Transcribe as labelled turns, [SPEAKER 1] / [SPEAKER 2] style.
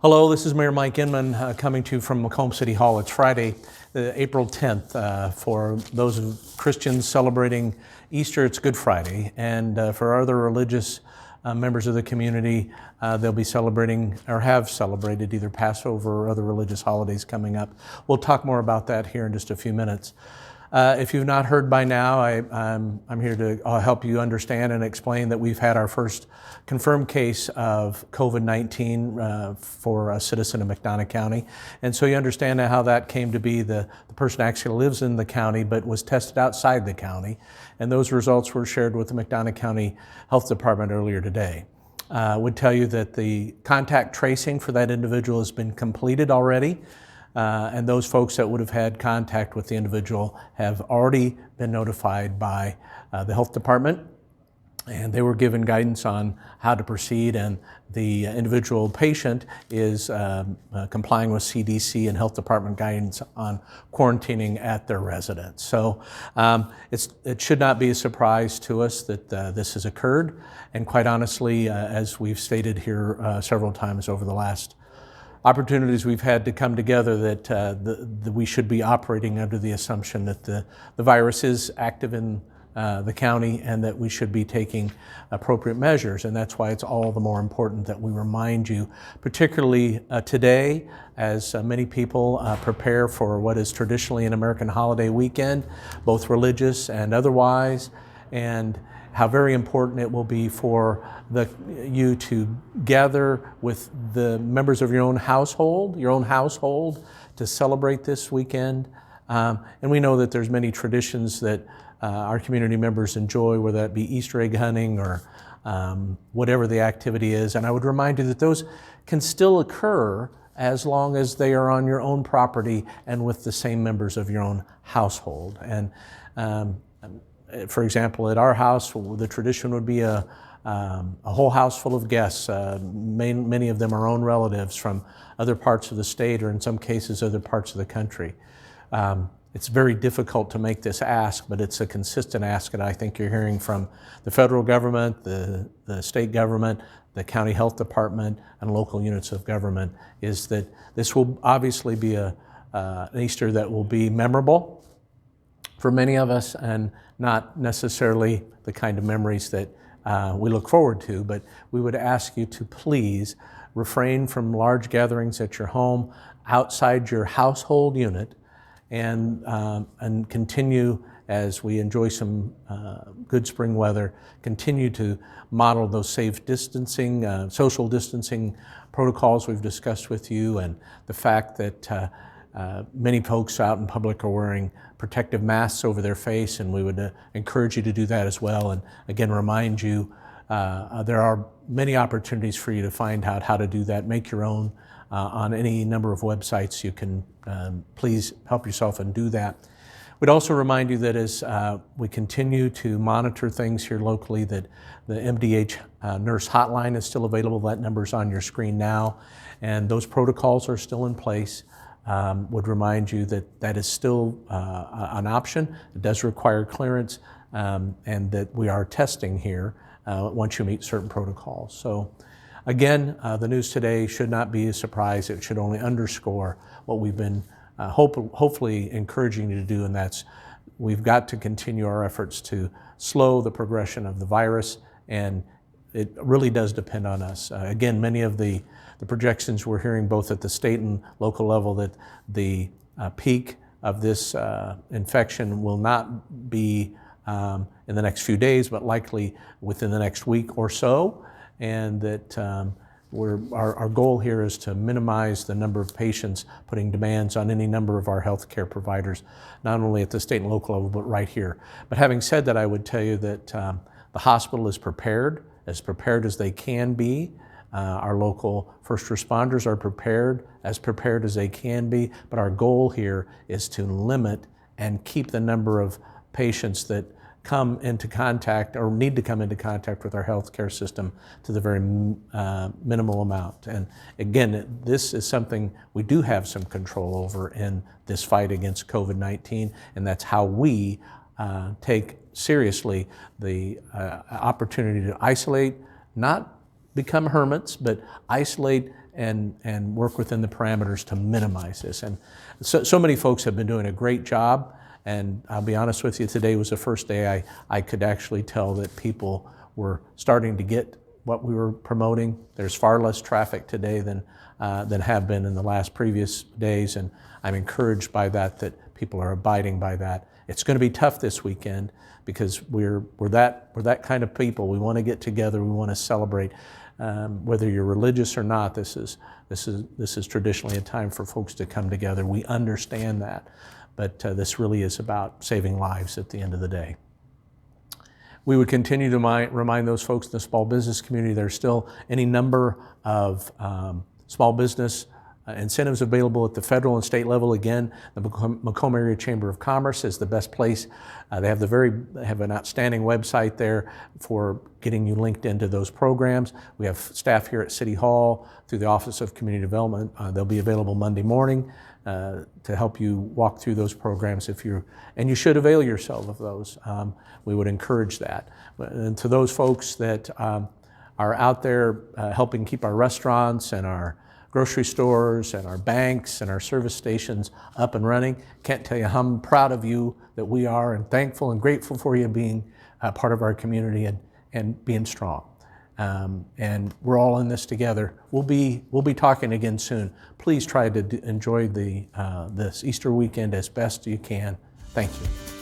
[SPEAKER 1] Hello, this is Mayor Mike Inman coming to you from Macomb City Hall. It's Friday, April 10th. For those Christians celebrating Easter, it's Good Friday. And for other religious members of the community, they'll be celebrating or have celebrated either Passover or other religious holidays coming up. We'll talk more about that here in just a few minutes. If you've not heard by now, I'm here to help you understand and explain that we've had our first confirmed case of COVID-19 for a citizen of McDonough County. And so you understand now how that came to be. The person actually lives in the county but was tested outside the county. And those results were shared with the McDonough County Health Department earlier today. I would tell you that the contact tracing for that individual has been completed already. And those folks that would have had contact with the individual have already been notified by the health department, and they were given guidance on how to proceed, and the individual patient is complying with CDC and health department guidance on quarantining at their residence. So it should not be a surprise to us that this has occurred, and quite honestly, as we've stated here several times over the last opportunities we've had to come together, that we should be operating under the assumption that the virus is active in the county and that we should be taking appropriate measures. And that's why it's all the more important that we remind you, particularly today, as many people prepare for what is traditionally an American holiday weekend, both religious and otherwise, and how very important it will be for you to gather with the members of your own household to celebrate this weekend. And we know that there's many traditions that our community members enjoy, whether that be Easter egg hunting or whatever the activity is. And I would remind you that those can still occur as long as they are on your own property and with the same members of your own household. And for example, at our house, the tradition would be a whole house full of guests. Many of them are own relatives from other parts of the state, or in some cases, other parts of the country. It's very difficult to make this ask, but it's a consistent ask that I think you're hearing from the federal government, the state government, the county health department, and local units of government, is that this will obviously be an Easter that will be memorable for many of us, and not necessarily the kind of memories that we look forward to. But we would ask you to please refrain from large gatherings at your home, outside your household unit, and continue, as we enjoy some good spring weather, continue to model those safe distancing, social distancing protocols we've discussed with you, and the fact that many folks out in public are wearing protective masks over their face, and we would encourage you to do that as well. And again, remind you, there are many opportunities for you to find out how to do that. Make your own on any number of websites. You can please help yourself and do that. We'd also remind you that as we continue to monitor things here locally, that the MDH nurse hotline is still available. That number's on your screen now, and those protocols are still in place. Would remind you that that is still an option. It does require clearance, and that we are testing here once you meet certain protocols. So again, the news today should not be a surprise. It should only underscore what we've been hopefully encouraging you to do, and that's we've got to continue our efforts to slow the progression of the virus, and it really does depend on us. Again, many of the projections we're hearing both at the state and local level that the peak of this infection will not be in the next few days, but likely within the next week or so, and that our goal here is to minimize the number of patients putting demands on any number of our healthcare providers, not only at the state and local level, but right here. But having said that, I would tell you that the hospital is prepared as they can be. Our local first responders are prepared as they can be, but our goal here is to limit and keep the number of patients that come into contact or need to come into contact with our healthcare system to the very minimal amount. And again, this is something we do have some control over in this fight against COVID-19, and that's how we take seriously the opportunity to isolate, not become hermits, but isolate and work within the parameters to minimize this. And so many folks have been doing a great job. And I'll be honest with you, today was the first day I could actually tell that people were starting to get what we were promoting. There's far less traffic today than have been in the last previous days, and I'm encouraged by that people are abiding by that. It's going to be tough this weekend because we're that kind of people. We want to get together. We want to celebrate. Whether you're religious or not, this is traditionally a time for folks to come together. We understand that. But this really is about saving lives at the end of the day. We would continue to remind those folks in the small business community there's still any number of small business incentives available at the federal and state level. Again, the Macomb Area Chamber of Commerce is the best place. They have an outstanding website there for getting you linked into those programs. We have staff here at City Hall through the Office of Community Development. They'll be available Monday morning to help you walk through those programs and you should avail yourself of those. We would encourage that. And to those folks that are out there helping keep our restaurants and our grocery stores and our banks and our service stations up and running, can't tell you how proud of you that we are, and thankful and grateful for you being part of our community and being strong. And we're all in this together. We'll be talking again soon. Please try to enjoy this Easter weekend as best you can. Thank you.